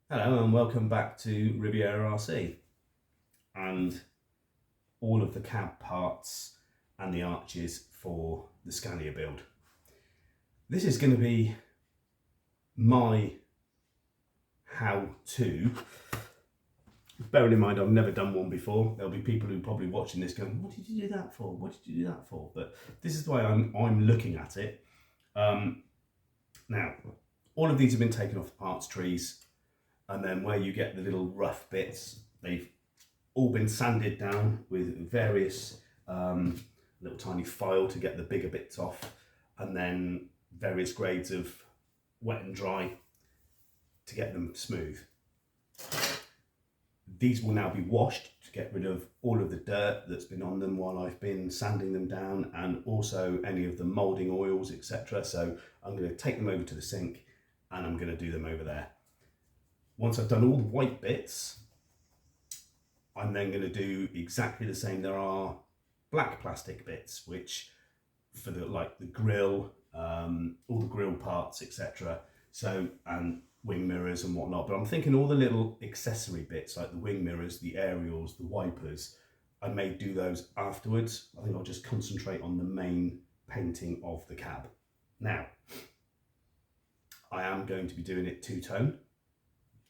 Hello and welcome back to Riviera RC and all of the cab parts and the arches for the Scania build. This is going to be my how-to. Bearing in mind I've never done one before. There'll be people who are probably watching this going, what did you do that for? What did you do that for? But this is the way I'm looking at it. Now, all of these have been taken off the parts trees, and then where you get the little rough bits, they've all been sanded down with various little tiny file to get the bigger bits off, and then various grades of wet and dry to get them smooth. These will now be washed to get rid of all of the dirt that's been on them while I've been sanding them down, and also any of the moulding oils, etc. So I'm going to take them over to the sink and I'm going to do them over there. Once I've done all the white bits, I'm then going to do exactly the same. There are black plastic bits, which for the grill, all the grill parts, etc. So, and wing mirrors and whatnot. But I'm thinking all the little accessory bits like the wing mirrors, the aerials, the wipers, I may do those afterwards. I think I'll just concentrate on the main painting of the cab. Now, I am going to be doing it two-tone.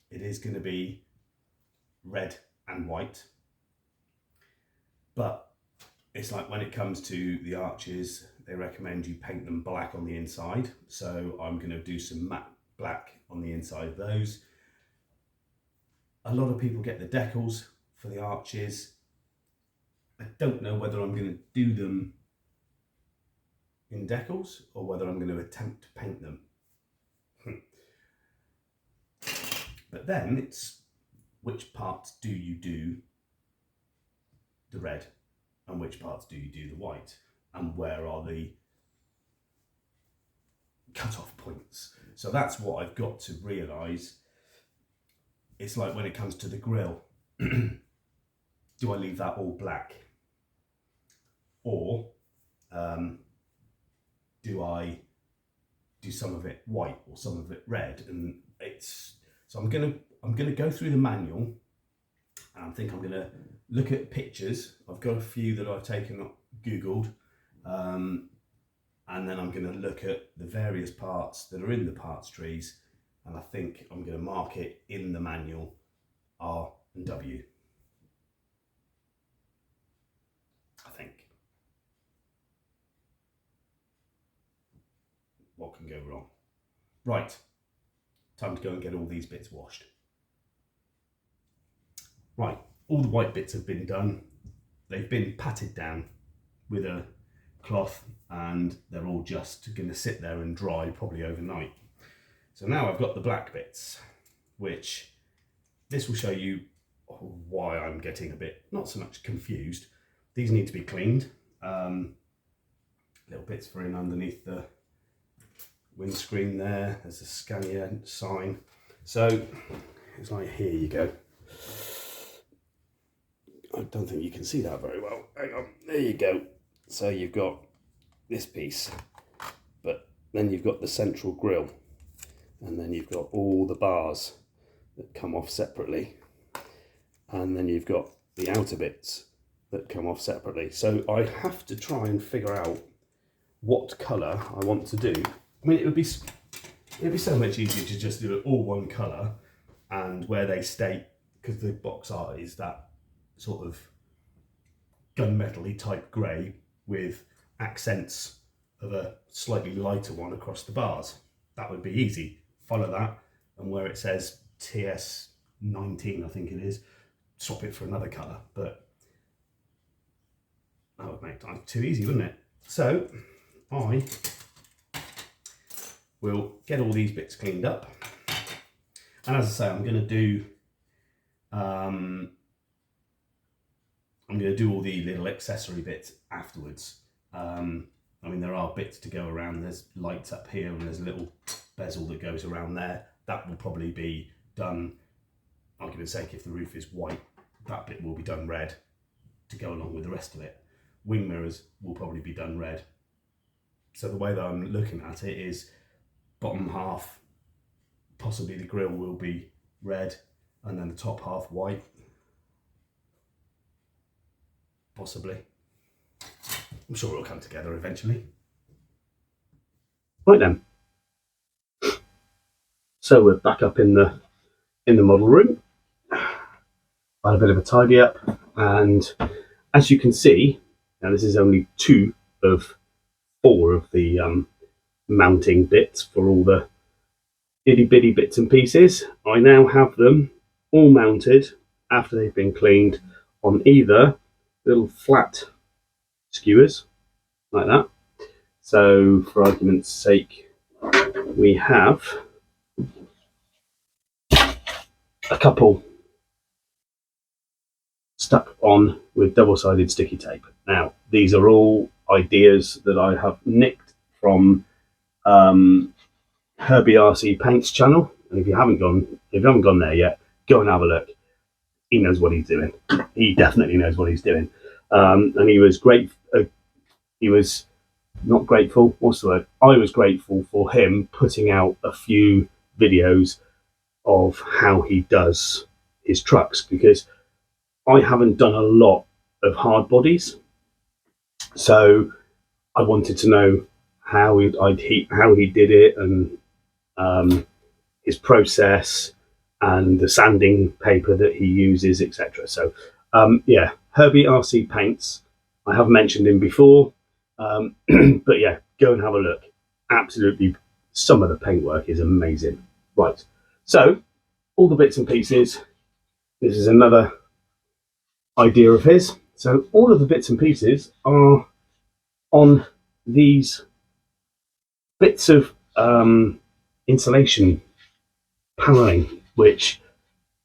It is going to be red and white, but it's like when it comes to the arches, they recommend you paint them black on the inside. So I'm going to do some matte black on the inside of those. A lot of people get the decals for the arches. I don't know whether I'm going to do them in decals or whether I'm going to attempt to paint them. But then it's which parts do you do the red and which parts do you do the white, and where are the cut-off points. So that's what I've got to realise. It's like when it comes to the grill, do I leave that all black, or do I do some of it white or some of it red? And it's so I'm gonna go through the manual, and I think I'm gonna look at pictures. I've got a few that I've taken, googled, and then I'm going to look at the various parts that are in the parts trees, and I think I'm going to mark it in the manual R and W. I think. What can go wrong? Right, time to go and get all these bits washed. Right, all the white bits have been done. They've been patted down with a cloth, and they're all just going to sit there and dry probably overnight. So now I've got the black bits, which this will show you why I'm getting a bit, not so much confused. These need to be cleaned. Little bits for in underneath the windscreen there. There's a Scania sign. So it's like, here you go. I don't think you can see that very well. Hang on, there you go. So you've got this piece, but then you've got the central grille, and then you've got all the bars that come off separately, and then you've got the outer bits that come off separately. So I have to try and figure out what colour I want to do. I mean, it'd be so much easier to just do it all one colour, and where they state, because the box art is that sort of gunmetal-y type grey with accents of a slightly lighter one across the bars. That would be easy. Follow that, and where it says TS19, I think it is, swap it for another colour. But that would make life too easy, wouldn't it? So I will get all these bits cleaned up, and as I say, I'm going to do all the little accessory bits afterwards. I mean, there are bits to go around. There's lights up here, and there's a little bezel that goes around there. That will probably be done, argument's sake, if the roof is white, that bit will be done red to go along with the rest of it. Wing mirrors will probably be done red. So the way that I'm looking at it is bottom half, possibly the grille will be red, and then the top half white, possibly. I'm sure it'll come together eventually. Right then. So we're back up in the model room. Had a bit of a tidy up, and as you can see, now this is only 2 of 4 of the mounting bits for all the itty bitty bits and pieces. I now have them all mounted after they've been cleaned on either little flat skewers like that. So for argument's sake, we have a couple stuck on with double-sided sticky tape. Now, these are all ideas that I have nicked from Herbie RC Paints channel, and if you haven't gone there yet, go and have a look. He knows what he's doing. He definitely knows what he's doing. And he was great. He was not grateful. What's the word? I was grateful for him putting out a few videos of how he does his trucks, because I haven't done a lot of hard bodies, so I wanted to know how he did it, and his process, and the sanding paper that he uses, etc. So yeah, Herbie RC Paints. I have mentioned him before, but yeah, go and have a look. Absolutely, some of the paintwork is amazing. Right, so all the bits and pieces. This is another idea of his. So all of the bits and pieces are on these bits of insulation paneling, which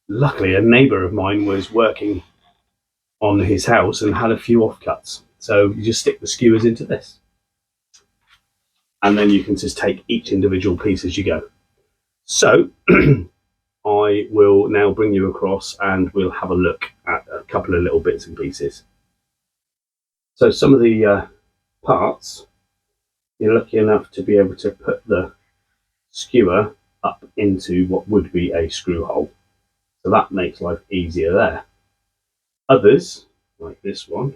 luckily a neighbour of mine was working on his house and had a few offcuts. So you just stick the skewers into this, and then you can just take each individual piece as you go. So I will now bring you across and we'll have a look at a couple of little bits and pieces. So some of the parts, you're lucky enough to be able to put the skewer up into what would be a screw hole. So that makes life easier there. Others, like this one,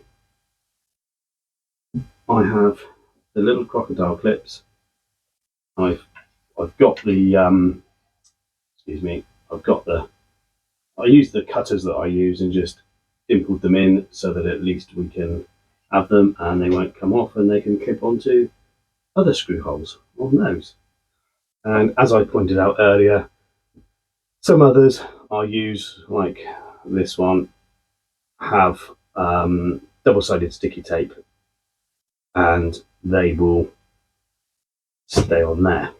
I have the little crocodile clips. I've got the I use the cutters that I use and just dimpled them in so that at least we can have them and they won't come off, and they can clip onto other screw holes on those. And as I pointed out earlier, some others I use, like this one, have double-sided sticky tape, and they will stay on there.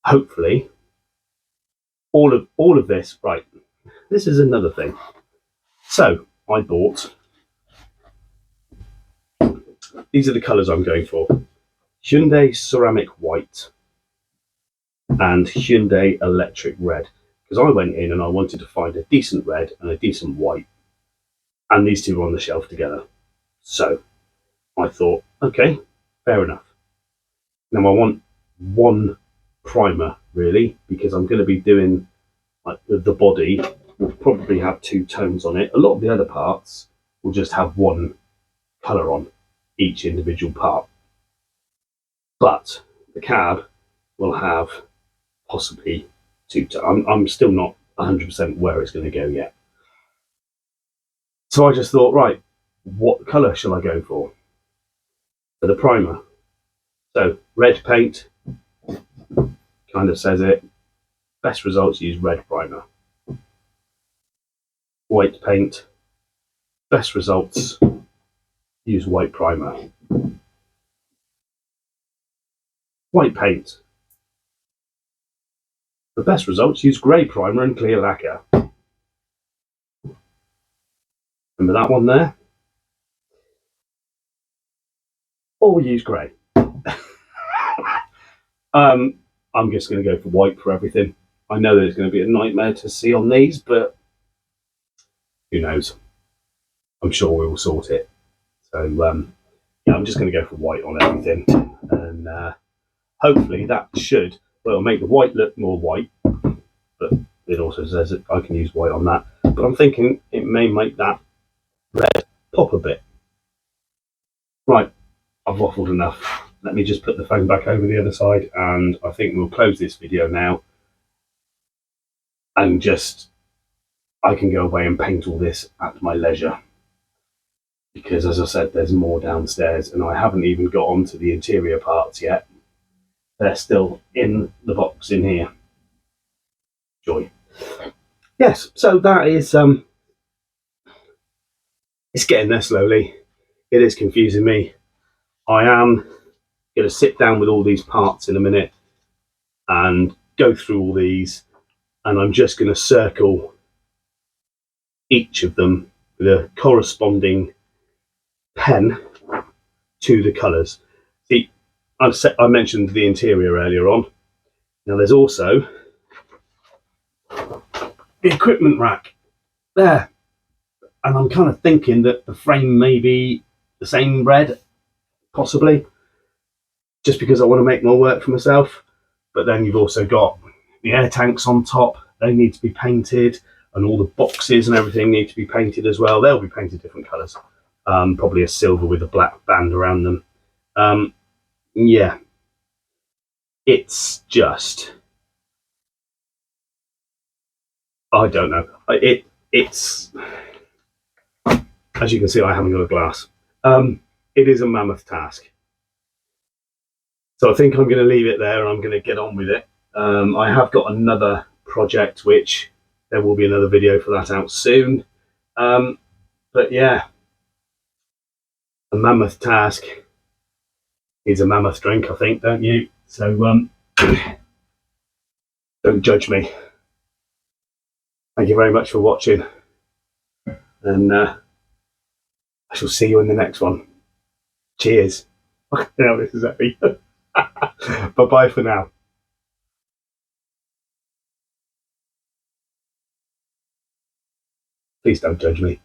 Hopefully, all of this, right, this is another thing. So I bought, these are the colours I'm going for: Hyundai Ceramic White and Hyundai Electric Red, because I went in and I wanted to find a decent red and a decent white, and these two were on the shelf together. So I thought, okay, fair enough. Now I want one primer, really, because I'm going to be doing, like, the body will probably have 2 tones on it. A lot of the other parts will just have one colour on each individual part, but the cab will have possibly 2 tones. I'm still not 100% where it's going to go yet. So I just thought, right, what colour shall I go for the primer? So red paint kind of says it. Best results, use red primer. White paint, best results, use white primer. White paint, for best results, use grey primer and clear lacquer. Remember that one there? Or use grey. I'm just going to go for white for everything. I know that it's going to be a nightmare to see on these, but who knows? I'm sure we will sort it. So yeah, I'm just going to go for white on everything, and hopefully that should, well, make the white look more white, but it also says that I can use white on that, but I'm thinking it may make that red pop a bit. Right, I've waffled enough. Let me just put the phone back over the other side, and I think we'll close this video now, and just I can go away and paint all this at my leisure, because as I said, there's more downstairs and I haven't even got onto the interior parts yet. They're still in the box in here. Joy. Yes, so that is it's getting there slowly. It is confusing me. I am going to sit down with all these parts in a minute and go through all these, and I'm just going to circle each of them with a corresponding pen to the colours. See, I mentioned the interior earlier on. Now there's also the equipment rack there, and I'm kind of thinking that the frame may be the same red, possibly, just because I want to make more work for myself. But then you've also got the air tanks on top. They need to be painted, and all the boxes and everything need to be painted as well. They'll be painted different colours, probably a silver with a black band around them. Yeah, it's just, I don't know. It's as you can see, I haven't got a glass. It is a mammoth task. So I think I'm going to leave it there and I'm going to get on with it. I have got another project, which there will be another video for that out soon. But yeah, a mammoth task is a mammoth drink, I think, don't you? So don't judge me. Thank you very much for watching, and I shall see you in the next one. Cheers. Now this is heavy. Bye bye for now. Please don't judge me.